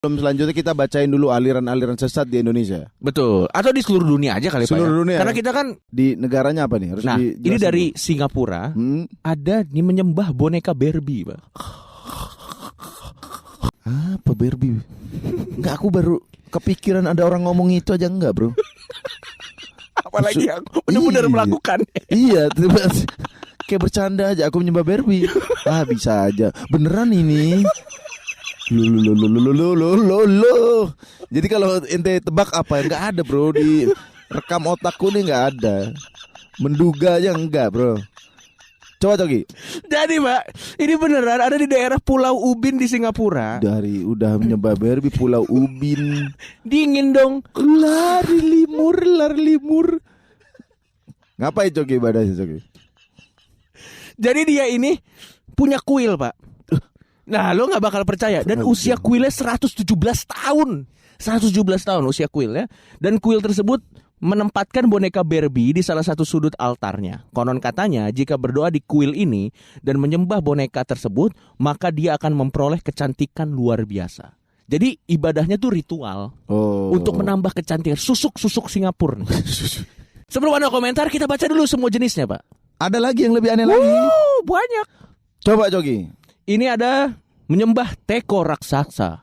Selanjutnya kita bacain dulu aliran-aliran sesat di Indonesia. Betul. Atau di seluruh dunia aja kali Pak. Seluruh dunia. Karena kita kan di negaranya apa nih? Harus nah, ini dari dulu. Singapura. Ada nih menyembah boneka Barbie, Pak. Apa Barbie? Enggak, aku baru kepikiran ada orang ngomong itu aja enggak, Bro. Apalagi yang benar-benar melakukan. Iya, kayak bercanda aja aku menyembah Barbie. Bisa aja. Beneran ini. Lo. Jadi kalau ente tebak apa? Enggak ada, Bro. Di rekam otakku nih enggak ada. Menduga aja enggak, Bro. Coba Coki. Jadi Pak, ini beneran ada di daerah Pulau Ubin di Singapura. Dari udah menyembah Barbie Pulau Ubin. Dingin dong. Lari limur. Ngapain Coki ibadahnya Coki? Jadi dia ini punya kuil, Pak. Nah, lo gak bakal percaya. Dan usia kuilnya 117 tahun. 117 tahun usia kuilnya. Dan kuil tersebut menempatkan boneka Barbie di salah satu sudut altarnya. Konon katanya jika berdoa di kuil ini dan menyembah boneka tersebut, maka dia akan memperoleh kecantikan luar biasa. Jadi ibadahnya tuh ritual untuk menambah kecantikan. Susuk Singapura. Sebelum ada komentar, kita baca dulu semua jenisnya, Pak. Ada lagi yang lebih aneh lagi. Banyak. Coba Coki. Ini ada menyembah teko raksasa.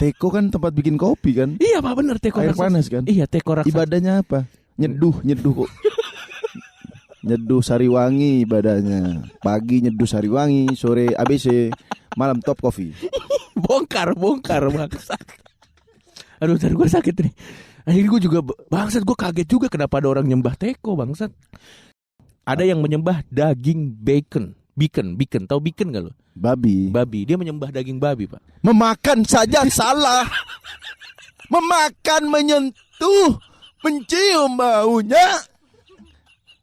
Teko kan tempat bikin kopi kan? Iya Pak, bener teko air raksasa. panas kan? Iya, teko raksasa. Ibadahnya apa? Nyeduh kok. Nyeduh Sariwangi ibadahnya. Pagi nyeduh Sariwangi, sore ABC, malam top coffee. bongkar bangsat. Aduh, ntar gue sakit nih. Akhirnya gue juga bangsat, gue kaget juga kenapa ada orang nyembah teko bangsat. Ada yang menyembah daging bacon. Tahu bacon gak lo? Babi. Dia menyembah daging babi, Pak. Memakan saja salah. Memakan, menyentuh, mencium baunya.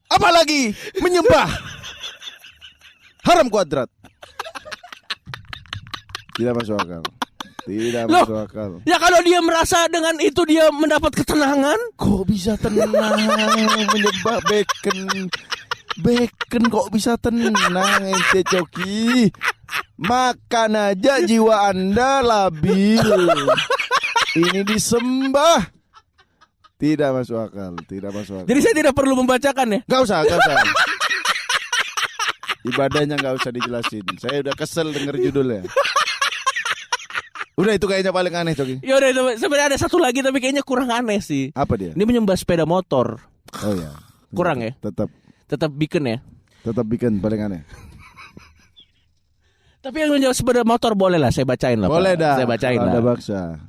Apalagi menyembah. Haram kuadrat. Tidak masuk akal. Masuk akal. Ya kalau dia merasa dengan itu dia mendapat ketenangan. Kok bisa tenang menyembah bacon kok bisa tenang ente Coki. Makan aja jiwa Anda labil. Ini disembah. Tidak masuk akal. Jadi saya tidak perlu membacakan ya? Gak usah. Ibadahnya gak usah dijelasin. Saya udah kesel denger judulnya. Udah itu kayaknya paling aneh Coki. Ya udah, itu sebenarnya ada satu lagi tapi kayaknya kurang aneh sih. Apa dia? Ini menyembah sepeda motor. Oh ya. Kurang ya? Tetap bikin ya. Tetap bikin paling aneh. Tapi yang menjawab sepeda motor boleh lah, saya bacain lah. Boleh Pak. dah. Saya bacain lah. Ada baksa.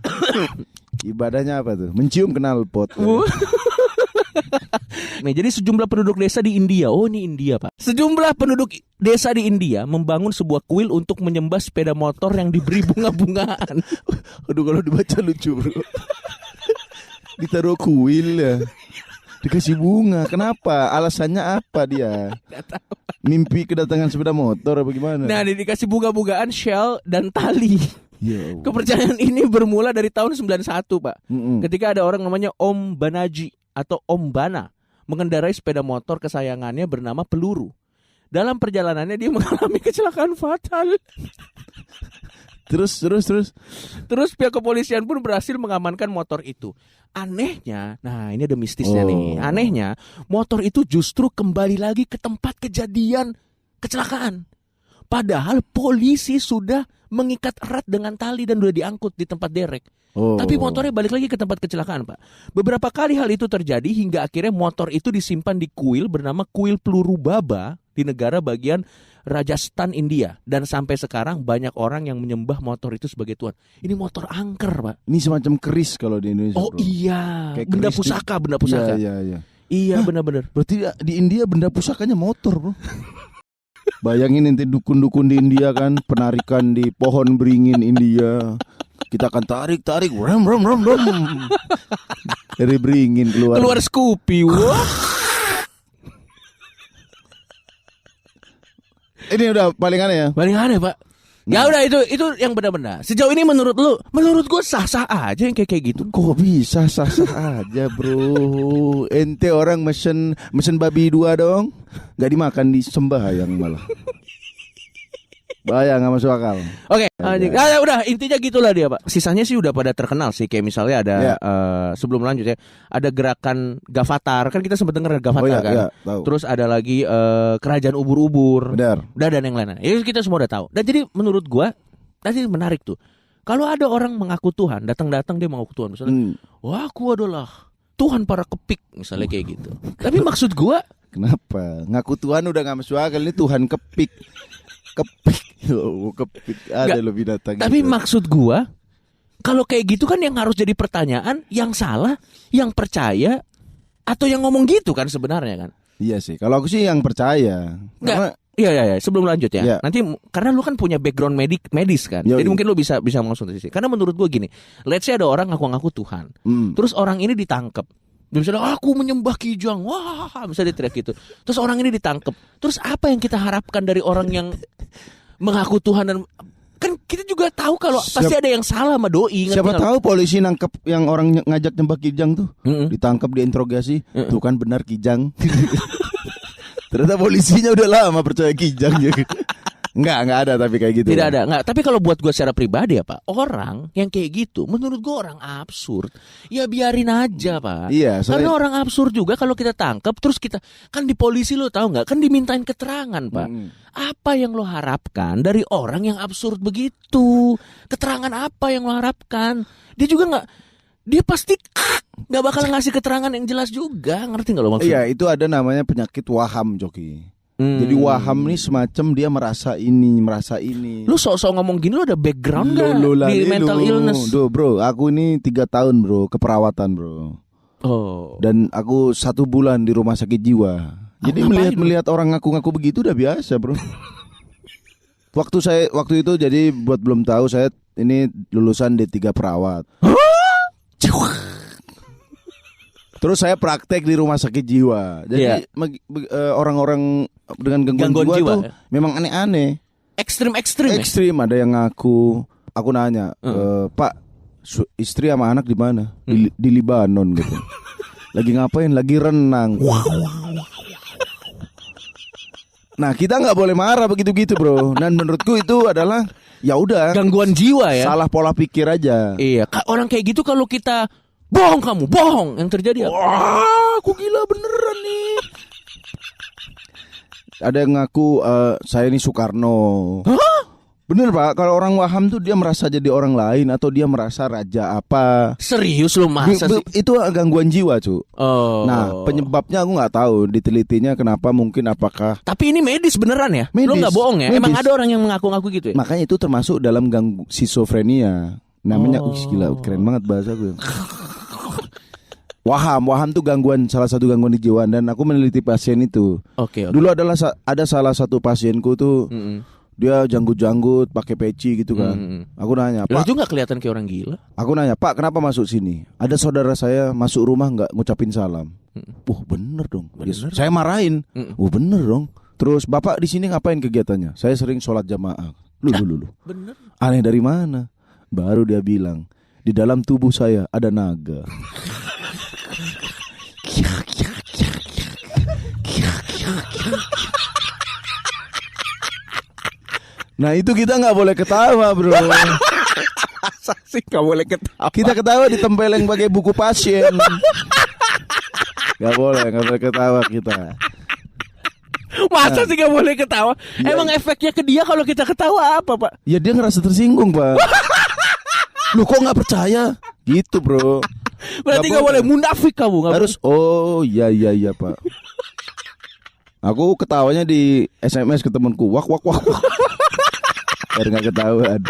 Ibadahnya apa tuh? Mencium knalpot. Nih, jadi sejumlah penduduk desa di India. Oh, ini India, Pak. Sejumlah penduduk desa di India membangun sebuah kuil untuk menyembah sepeda motor yang diberi bunga-bungaan. Aduh, kalau dibaca lucu, Bro. Ditaruh kuil ya. Dikasih bunga. Kenapa? Alasannya apa dia? Mimpi kedatangan sepeda motor apa gimana? Nah, dikasih bunga-bungaan, shell dan tali. Yo. Kepercayaan ini bermula dari tahun 91, Pak. Ketika ada orang namanya Om Banaji atau Om Bana mengendarai sepeda motor kesayangannya bernama Peluru. Dalam perjalanannya dia mengalami kecelakaan fatal. Terus pihak kepolisian pun berhasil mengamankan motor itu. Anehnya, nah ini ada mistisnya nih. Anehnya, motor itu justru kembali lagi ke tempat kejadian kecelakaan. Padahal polisi sudah mengikat erat dengan tali dan sudah diangkut di tempat derek. Tapi motornya balik lagi ke tempat kecelakaan, Pak. Beberapa kali hal itu terjadi hingga akhirnya motor itu disimpan di kuil bernama Kuil Peluru Baba di negara bagian Rajasthan, India. Dan sampai sekarang banyak orang yang menyembah motor itu sebagai Tuhan. Ini motor angker, Pak. Ini semacam keris kalau di Indonesia. Oh, bro. Iya. Kayak benda pusaka. Iya. Iya, benar-benar. Berarti di India benda pusakanya motor, Bro. Bayangin nanti dukun-dukun di India kan, penarikan di pohon beringin India. Kita akan tarik, ram. Dari beringin keluar Scoopy. Wah. Ini udah paling aneh ya? Paling aneh, Pak. Ya udah, itu yang benar-benar. Sejauh ini menurut gue sah-sah aja yang kayak gitu. Kok bisa sah-sah aja, Bro? Ente orang mesen babi 2 dong. Gak dimakan, disembah yang malah. Bahaya, nggak masuk akal. Oke, udah intinya gitulah dia, Pak. Sisanya sih udah pada terkenal sih, kayak misalnya ada sebelum lanjut ya, ada gerakan Gavatar, kan kita sempat dengar Gavatar kan. Tahu. Terus ada lagi kerajaan ubur-ubur. Benar. Dan yang lain-lain. Ya kita semua udah tahu. Dan jadi menurut gua tadi menarik tuh. Kalau ada orang mengaku Tuhan, datang-datang dia mengaku Tuhan, misalnya, wah aku adalah Tuhan para kepik, misalnya kayak gitu. Tapi maksud gua, kenapa? Ngaku Tuhan udah nggak masuk akal, ini Tuhan kepik. Kepik ada lebih datang. Tapi gitu. maksud gua, kalau kayak gitu kan yang harus jadi pertanyaan, yang salah, yang percaya, atau yang ngomong gitu kan sebenarnya kan? Iya sih. Kalau aku sih yang percaya. Karena Iya. Sebelum lanjut ya. Iya. Nanti karena lu kan punya background medis kan. Yoi. Jadi mungkin lu bisa langsung dari sini. Karena menurut gua gini, let's say ada orang ngaku-ngaku Tuhan. Terus orang ini ditangkap. Dia misalnya aku menyembah Kijang. Wah, misalnya dia teriak gitu. Terus orang ini ditangkap. Terus apa yang kita harapkan dari orang yang mengaku Tuhan dan kan kita juga tahu kalau pasti ada yang salah sama doi. Siapa tahu polisi nangkep yang orang ngajak nyembah Kijang tuh, ditangkap, diinterogasi, tuh kan benar Kijang. Ternyata polisinya udah lama percaya Kijang juga. Enggak ada tapi kayak gitu. Tidak ada, enggak. Tapi kalau buat gue secara pribadi ya Pak, orang yang kayak gitu, menurut gue orang absurd. Ya biarin aja Pak. Iya. Karena orang absurd juga kalau kita tangkap, terus kita kan di polisi lo tahu nggak? Kan dimintain keterangan Pak. Apa yang lo harapkan dari orang yang absurd begitu? Keterangan apa yang lo harapkan? Dia juga nggak. Dia pasti nggak bakal ngasih keterangan yang jelas juga. Ngerti nggak lo maksudnya? Iya, itu ada namanya penyakit waham, Joki. Jadi waham nih semacam dia merasa ini. Lu sok-sok ngomong gini, lu ada background nggak di mental illness? Duh bro, aku ini 3 tahun bro keperawatan bro. Oh. Dan aku 1 bulan di rumah sakit jiwa. Jadi melihat orang ngaku-ngaku begitu udah biasa bro. Waktu itu jadi buat belum tahu, saya ini lulusan D3 perawat. Terus saya praktek di rumah sakit jiwa. Jadi orang-orang dengan gangguan jiwa tuh memang aneh-aneh. Ekstrim. Ada yang ngaku. Aku nanya, Pak, istri sama anak di mana? Di Libanon gitu. Lagi ngapain? Lagi renang. Nah kita nggak boleh marah begitu-gitu bro. Dan menurutku itu adalah ya udah gangguan jiwa ya. Salah pola pikir aja. Iya. Orang kayak gitu kalau kita bohong, kamu bohong, yang terjadi apa? Wah, aku gila beneran nih. Ada yang ngaku saya ini Soekarno. Hah? Bener Pak, kalau orang waham tuh dia merasa jadi orang lain atau dia merasa raja apa. Serius lu masa sih? Itu gangguan jiwa cu. Oh. Nah penyebabnya aku nggak tahu, ditelitinya kenapa, mungkin apakah. Tapi ini medis beneran ya? Medis. Lu nggak bohong ya? Medis. Emang ada orang yang mengaku-ngaku gitu ya? Makanya itu termasuk dalam schizofrenia. Namanya, gila keren banget bahasa gue. Waham tuh salah satu gangguan kejiwaan, dan aku meneliti pasien itu. Oke. Dulu ada salah satu pasienku tuh, dia janggut-janggut, pakai peci gitu kan. Aku nanya, Pak. Itu nggak kelihatan kayak orang gila? Aku nanya, Pak, kenapa masuk sini? Ada saudara saya masuk rumah nggak ngucapin salam. Bener dong. Bener. Saya marahin. Bener dong. Terus Bapak di sini ngapain kegiatannya? Saya sering sholat jamaah. Lu. Bener. Aneh dari mana? Baru dia bilang, di dalam tubuh saya ada naga. Nah itu kita nggak boleh ketawa bro. Masa sih nggak boleh ketawa? Kita ketawa ditempeleng pakai buku pasien. Nggak boleh ketawa kita. Masa sih nggak boleh ketawa? Ya. Emang efeknya ke dia kalau kita ketawa apa Pak? Ya dia ngerasa tersinggung Pak. Lu kok nggak percaya? Gitu bro. Berarti nggak boleh, munafik kamu. Harus. Oh iya Pak. Aku ketawanya di SMS ke temanku. Wak. Biar nggak ketahuan.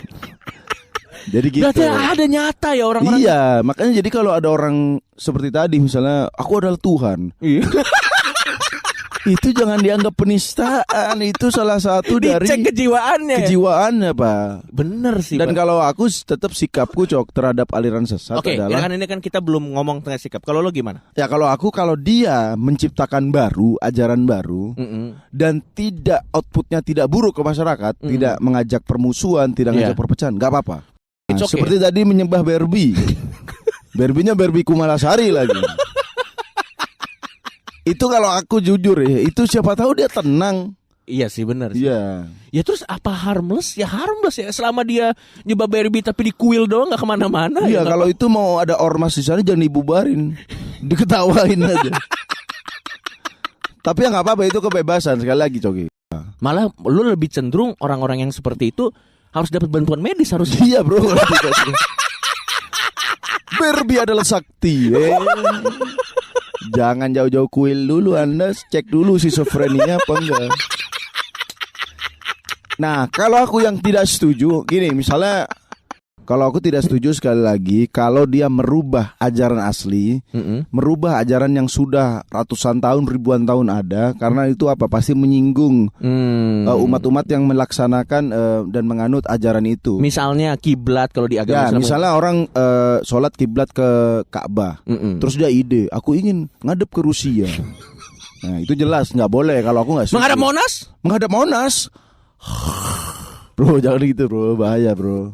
Jadi gitu. Berarti ada nyata ya orang-orang. Iya, makanya jadi kalau ada orang seperti tadi misalnya, aku adalah Tuhan. Iya. Itu jangan dianggap penistaan. Itu salah satu dari dicek kejiwaannya Pak. Bener sih. Dan Pak, kalau aku tetap sikapku terhadap aliran sesat adalah. Oke, ini kan kita belum ngomong tentang sikap. Kalau lo gimana? Ya kalau dia menciptakan ajaran baru, dan tidak, outputnya tidak buruk ke masyarakat, tidak mengajak permusuhan, tidak mengajak perpecahan, nggak apa-apa. Nah, seperti tadi menyembah Barbie. Barbie-nya Barbie Kumalasari lagi. Itu kalau aku jujur ya, itu siapa tahu dia tenang. Iya sih benar sih. Iya. Ya terus apa harmless? Ya harmless ya. Selama dia nyoba BRB tapi di kuil doang nggak kemana-mana. Iya, ya, kalau itu mau ada ormas di sana jangan dibubarin, diketawain aja. Tapi ya nggak apa-apa, itu kebebasan sekali lagi, Coki. malah lu lebih cenderung orang-orang yang seperti itu harus dapat bantuan medis harusnya. Iya bro. BRB adalah sakti. Jangan jauh-jauh kuil dulu, Anda cek dulu schizofrenia apa enggak. Nah, kalau aku yang tidak setuju, gini misalnya, kalau aku tidak setuju sekali lagi kalau dia merubah ajaran asli, merubah ajaran yang sudah ratusan tahun, ribuan tahun ada, karena itu apa? Pasti menyinggung umat-umat yang melaksanakan dan menganut ajaran itu. Misalnya kiblat kalau di Ya, agama Islam. misalnya orang sholat kiblat ke Ka'bah, terus dia ide, aku ingin ngadep ke Rusia. Nah, itu jelas nggak boleh kalau aku nggak setuju. Menghadap Monas? Menghadap Monas. Bro, jangan gitu bro, bahaya bro.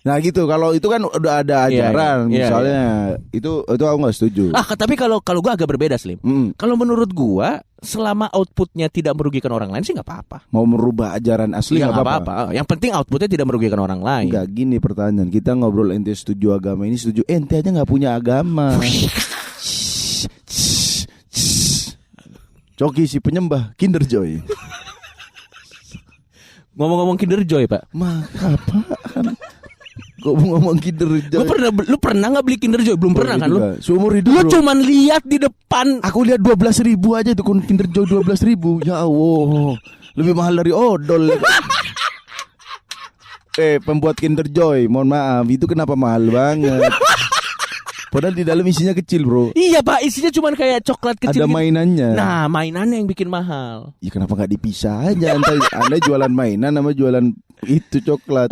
Nah gitu, kalau itu kan udah ada ajaran, misalnya itu aku nggak setuju. Tapi kalau gua agak berbeda, Slim. Kalau menurut gua, selama outputnya tidak merugikan orang lain sih nggak apa-apa. Mau merubah ajaran asli nggak apa-apa. Yang penting outputnya tidak merugikan orang lain. Enggak, gini pertanyaan, kita ngobrol ente setuju agama ini, setuju ente aja nggak punya agama. Coki si penyembah Kinder Joy. Ngomong-ngomong Kinder Joy, Pak. Apaan? Kok ngomong Kinder Joy? Lu pernah nggak beli Kinder Joy? Belum pernah kan lu? Seumur hidup Lu bro. cuman lihat di depan. Aku lihat 12.000 aja tuh Kinder Joy 12.000. Ya Allah, lebih mahal dari odol. Pembuat Kinder Joy, mohon maaf, itu kenapa mahal banget? Padahal di dalam isinya kecil bro. Iya Pak, isinya cuman kayak coklat kecil. Ada gitu. mainannya. Nah, mainannya yang bikin mahal. Ya kenapa nggak dipisah aja? Anda jualan mainan sama jualan itu coklat.